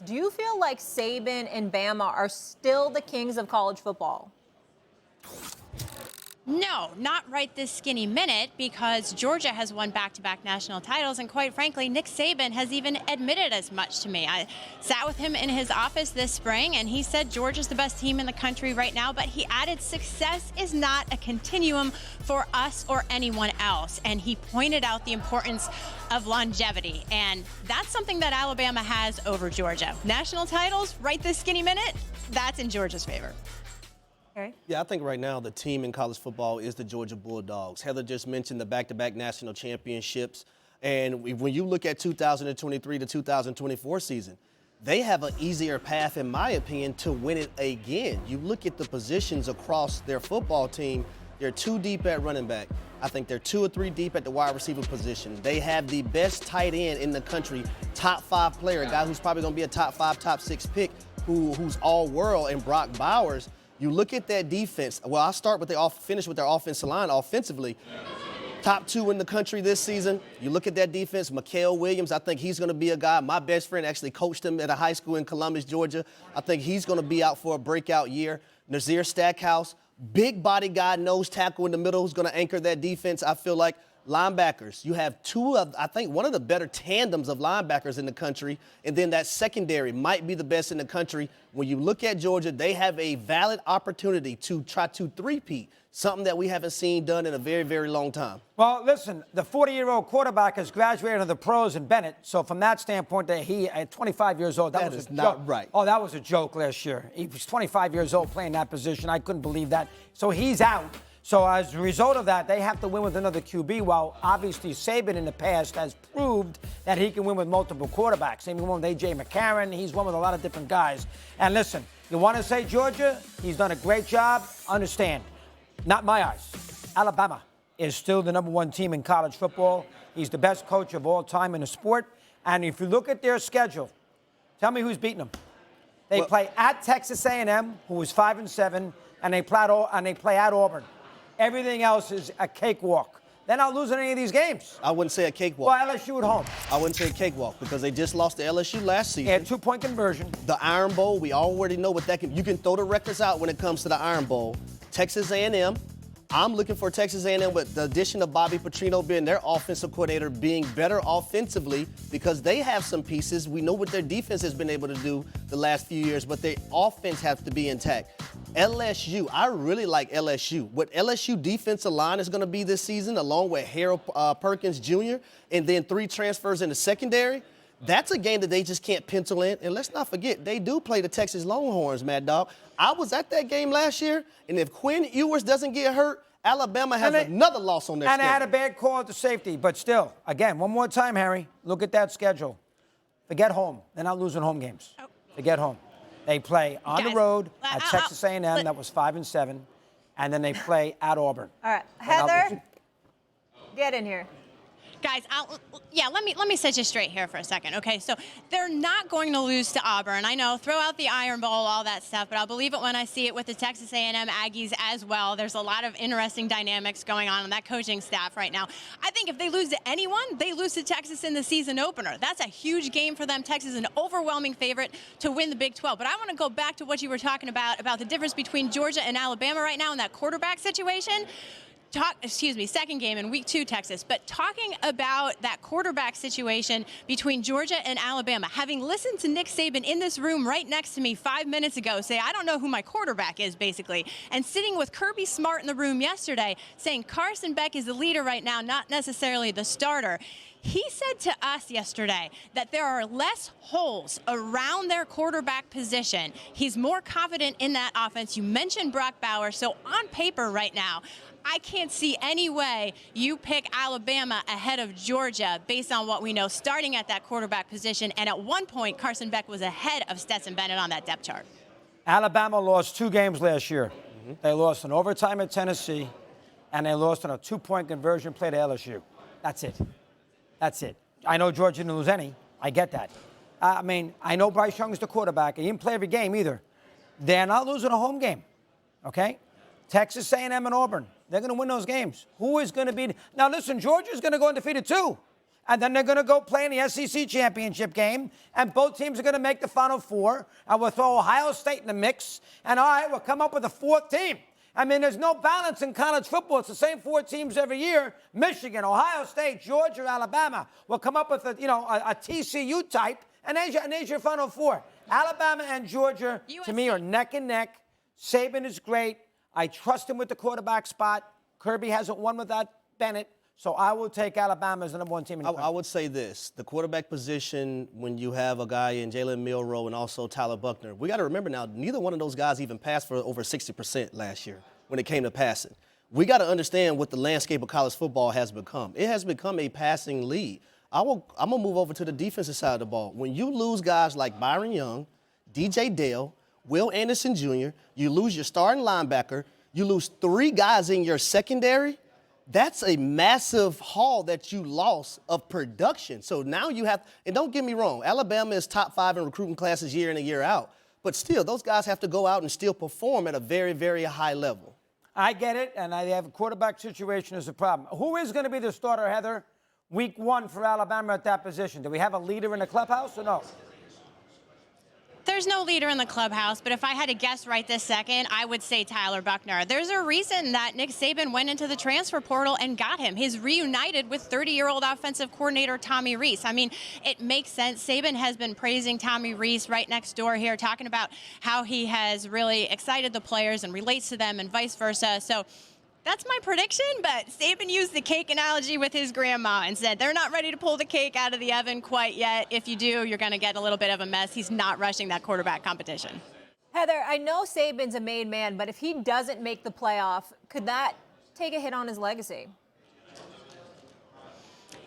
Do you feel like Saban and Bama are still the kings of college football? No, not right this skinny minute, because Georgia has won back-to-back national titles, and quite frankly, Nick Saban has even admitted as much to me. I sat with him in his office this spring, and he said Georgia's the best team in the country right now, but he added success is not a continuum for us or anyone else, and he pointed out the importance of longevity, and that's something that Alabama has over Georgia. National titles, right this skinny minute, that's in Georgia's favor. Okay. Yeah, I think right now the team in college football is the Georgia Bulldogs. Heather just mentioned the back-to-back national championships. And when you look at 2023 to 2024 season, they have an easier path, in my opinion, to win it again. You look at the positions across their football team, they're 2 deep at running back. I think they're 2 or 3 deep at the wide receiver position. They have the best tight end in the country, top 5 player, a guy who's probably going to be a top 5, top 6 pick, who's all-world, and Brock Bowers. You look at that defense. Well, I'll start with finish with their offensive line offensively. Top 2 in the country this season. You look at that defense, Mikael Williams, I think he's going to be a guy. My best friend actually coached him at a high school in Columbus, Georgia. I think he's going to be out for a breakout year. Nazir Stackhouse, big body guy, nose tackle in the middle, who's going to anchor that defense. I feel like linebackers, you have I think one of the better tandems of linebackers in the country, and then that secondary might be the best in the country. When you look at Georgia, they have a valid opportunity to try to three-peat, something that we haven't seen done in a very, very long time. Well, listen, the 40-year-old quarterback has graduated to the pros in Bennett, so from that standpoint, that he, at 25 years old, that was a not joke. right. Oh, that was a joke last year. He was 25 years old playing that position. I couldn't believe that. So he's out. So as a result of that, they have to win with another QB, while obviously Saban in the past has proved that he can win with multiple quarterbacks. He won with A.J. McCarron. He's won with a lot of different guys. And listen, you want to say Georgia, he's done a great job. Understand, not my eyes. Alabama is still the #1 team in college football. He's the best coach of all time in the sport. And if you look at their schedule, tell me who's beating them. They play at Texas A&M, who is 5-7, and they play at Auburn. Everything else is a cakewalk. They're not losing any of these games. I wouldn't say a cakewalk. Well, LSU at home. I wouldn't say a cakewalk because they just lost to LSU last season. And 2-point conversion. The Iron Bowl, we already know what that can. You can throw the records out when it comes to the Iron Bowl. Texas A&M. I'm looking for Texas A&M with the addition of Bobby Petrino being their offensive coordinator, being better offensively because they have some pieces. We know what their defense has been able to do the last few years, but their offense has to be intact. LSU, I really like LSU. What LSU defensive line is going to be this season, along with Harold Perkins Jr., and then 3 transfers in the secondary, that's a game that they just can't pencil in. And let's not forget, they do play the Texas Longhorns, Mad Dog. I was at that game last year, and if Quinn Ewers doesn't get hurt, Alabama has another loss on their schedule. And they had a bad call at the safety, but still, again, one more time, Harry, look at that schedule. Forget home. They're not losing home games. Oh. Forget home. They play on the road at Texas A&M, that was 5-7, and then they play at Auburn. All right, Heather, get in here. Guys, let me set you straight here for a second, okay? So they're not going to lose to Auburn. I know, throw out the Iron Bowl, all that stuff, but I'll believe it when I see it with the Texas A&M Aggies as well. There's a lot of interesting dynamics going on that coaching staff right now. I think if they lose to anyone, they lose to Texas in the season opener. That's a huge game for them. Texas is an overwhelming favorite to win the Big 12. But I want to go back to what you were talking about the difference between Georgia and Alabama right now in that quarterback situation. Second game in week 2, Texas. But talking about that quarterback situation between Georgia and Alabama, having listened to Nick Saban in this room right next to me 5 minutes ago say, I don't know who my quarterback is, basically, and sitting with Kirby Smart in the room yesterday saying Carson Beck is the leader right now, not necessarily the starter. He said to us yesterday that there are less holes around their quarterback position. He's more confident in that offense. You mentioned Brock Bowers. So on paper right now, I can't see any way you pick Alabama ahead of Georgia based on what we know starting at that quarterback position. And at one point, Carson Beck was ahead of Stetson Bennett on that depth chart. Alabama lost 2 games last year. They lost in overtime at Tennessee, and they lost on a 2-point conversion play to LSU. That's it. That's it. I know Georgia didn't lose any. I get that. I mean, I know Bryce Young's the quarterback. He didn't play every game either. They're not losing a home game, okay? Texas A&M and Auburn, they're going to win those games. Who is going to be? Now, listen, Georgia's going to go undefeated too. and then they're going to go play in the SEC championship game, and both teams are going to make the Final Four, and we'll throw Ohio State in the mix, and all right, we'll come up with a fourth team. I mean, there's no balance in college football. It's the same four teams every year. Michigan, Ohio State, Georgia, Alabama. We'll come up with a TCU type, and there's your Final Four. Alabama and Georgia, to me, are neck and neck. Saban is great. I trust him with the quarterback spot. Kirby hasn't won without Bennett. So I will take Alabama as the number one team in the country. I would say this. The quarterback position, when you have a guy in Jalen Milroe and also Tyler Buckner, we got to remember now, neither one of those guys even passed for over 60% last year when it came to passing. We got to understand what the landscape of college football has become. It has become a passing league. I'm going to move over to the defensive side of the ball. When you lose guys like Byron Young, DJ Dale, Will Anderson Jr., you lose your starting linebacker, you lose 3 guys in your secondary, that's a massive haul that you lost of production. So now you have, and don't get me wrong, Alabama is top 5 in recruiting classes year in and year out. But still, those guys have to go out and still perform at a very, very high level. I get it, and I have a quarterback situation is a problem. Who is going to be the starter, Heather, week 1 for Alabama at that position? Do we have a leader in the clubhouse or no? There's no leader in the clubhouse, but if I had to guess right this second, I would say Tyler Buckner. There's a reason that Nick Saban went into the transfer portal and got him. He's reunited with 30-year-old offensive coordinator Tommy Rees. I mean, it makes sense. Saban has been praising Tommy Rees right next door here, talking about how he has really excited the players and relates to them and vice versa. So that's my prediction, but Saban used the cake analogy with his grandma and said they're not ready to pull the cake out of the oven quite yet. If you do, you're going to get a little bit of a mess. He's not rushing that quarterback competition. Heather, I know Saban's a made man, but if he doesn't make the playoff, could that take a hit on his legacy?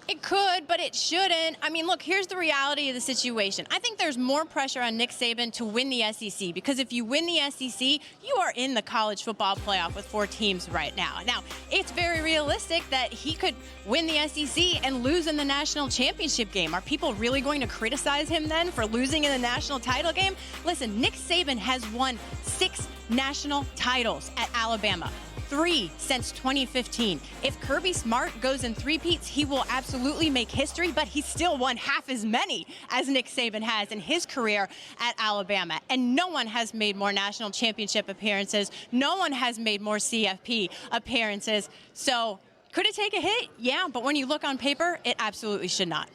It could, but it shouldn't. I mean, look, here's the reality of the situation. I think there's more pressure on Nick Saban to win the SEC because if you win the SEC, you are in the college football playoff with 4 teams right now. Now, it's very realistic that he could win the SEC and lose in the national championship game. Are people really going to criticize him then for losing in the national title game? Listen, Nick Saban has won 6 national titles at Alabama. 3 since 2015. If Kirby Smart goes in 3-peats, he will absolutely make history, but he's still won half as many as Nick Saban has in his career at Alabama. And no one has made more national championship appearances. No one has made more CFP appearances. So could it take a hit? Yeah, but when you look on paper, it absolutely should not.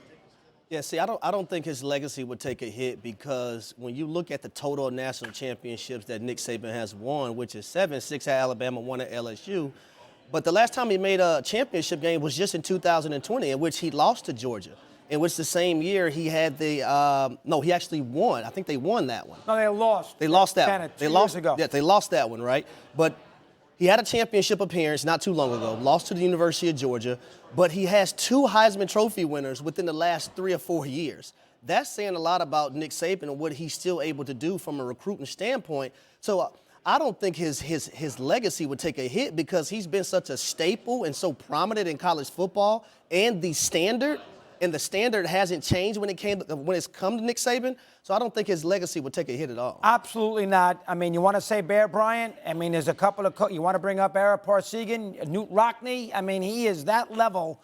Yeah, see, I don't think his legacy would take a hit because when you look at the total national championships that Nick Saban has won, which is 7, 6 at Alabama, 1 at LSU, but the last time he made a championship game was just in 2020, in which he lost to Georgia, in which the same year he had the no, he actually won. I think they won that one. No, they lost. They lost that one. They lost ago. Yeah, they lost that one, right? But he had a championship appearance not too long ago, lost to the University of Georgia, but he has 2 Heisman Trophy winners within the last 3 or 4 years. That's saying a lot about Nick Saban and what he's still able to do from a recruiting standpoint. So I don't think his legacy would take a hit because he's been such a staple and so prominent in college football and the standard hasn't changed when it's come to Nick Saban. So I don't think his legacy would take a hit at all. Absolutely not. I mean, you want to say Bear Bryant? I mean, there's a couple of you want to bring up Ara Parsegan, Newt Rockne. I mean, he is that level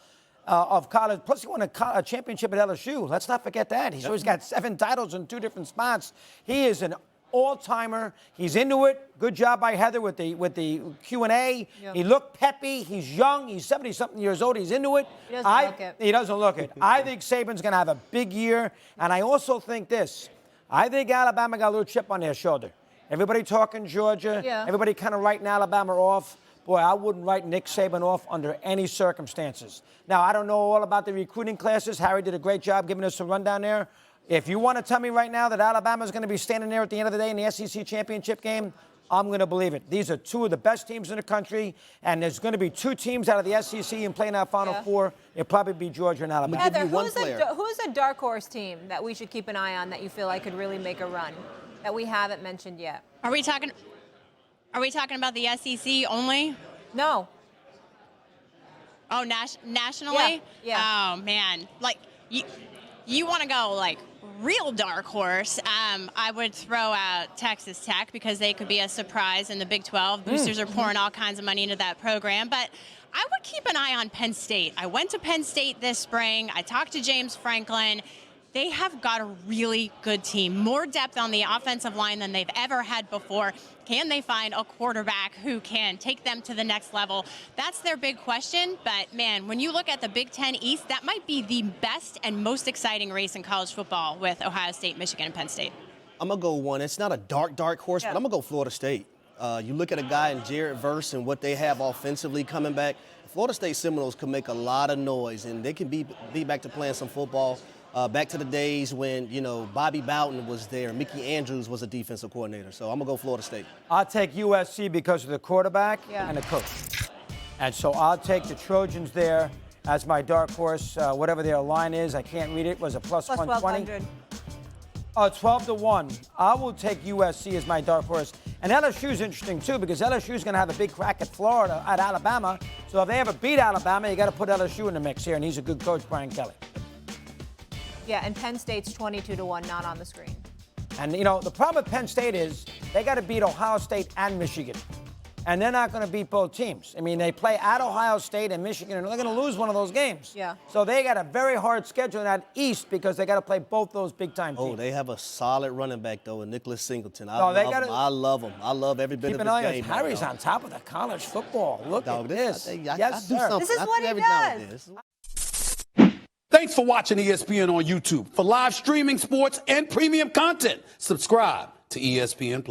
of college. Plus, he won a championship at LSU. Let's not forget that. He's always got 7 titles in 2 different spots. He is an all-timer. He's into it. Good job by Heather with the Q&A. Yep. He looked peppy. He's young. He's 70-something years old. He's into it. He doesn't look it. He doesn't look it. I think Saban's going to have a big year. And I also think this. I think Alabama got a little chip on their shoulder. Everybody talking Georgia. Yeah. Everybody kind of writing Alabama off. Boy, I wouldn't write Nick Saban off under any circumstances. Now, I don't know all about the recruiting classes. Harry did a great job giving us a rundown there. If you want to tell me right now that Alabama's going to be standing there at the end of the day in the SEC championship game, I'm going to believe it. These are 2 of the best teams in the country, and there's going to be 2 teams out of the SEC and playing that Final Four. It'll probably be Georgia and Alabama. Heather, who's a dark horse team that we should keep an eye on that you feel like could really make a run that we haven't mentioned yet? Are we talking about the SEC only? No. Oh, nationally? Yeah. Oh, man. Like, you want to go, like, real dark horse. I would throw out Texas Tech because they could be a surprise in the Big 12. Boosters are pouring all kinds of money into that program. But I would keep an eye on Penn State. I went to Penn State this spring. I talked to James Franklin. They have got a really good team, more depth on the offensive line than they've ever had before. Can they find a quarterback who can take them to the next level? That's their big question. But, man, when you look at the Big Ten East, that might be the best and most exciting race in college football with Ohio State, Michigan, and Penn State. I'm going to go one. It's not a dark horse, but I'm going to go Florida State. You look at a guy in Jared Verse and what they have offensively coming back. Florida State Seminoles can make a lot of noise, and they can be back to playing some football. Back to the days when, Bobby Bowden was there. Mickey Andrews was a defensive coordinator. So I'm going to go Florida State. I'll take USC because of the quarterback and the coach. And so I'll take the Trojans there as my dark horse. Whatever their line is, I can't read it. Was it plus 120? 12-1. I will take USC as my dark horse. And LSU is interesting, too, because LSU is going to have a big crack at Florida, at Alabama. So if they ever beat Alabama, you got to put LSU in the mix here. And he's a good coach, Brian Kelly. Yeah, and Penn State's 22-1, not on the screen. And, the problem with Penn State is they got to beat Ohio State and Michigan. And they're not going to beat both teams. I mean, they play at Ohio State and Michigan, and they're going to lose one of those games. Yeah. So they got a very hard schedule in that East because they got to play both those big-time teams. Oh, they have a solid running back, though, in Nicholas Singleton. I love him. I love every bit of his game. Harry's on top of the college football. Look at this. Yes, sir. This is what he does. Thanks for watching ESPN on YouTube. For live streaming, sports, and premium content, subscribe to ESPN+.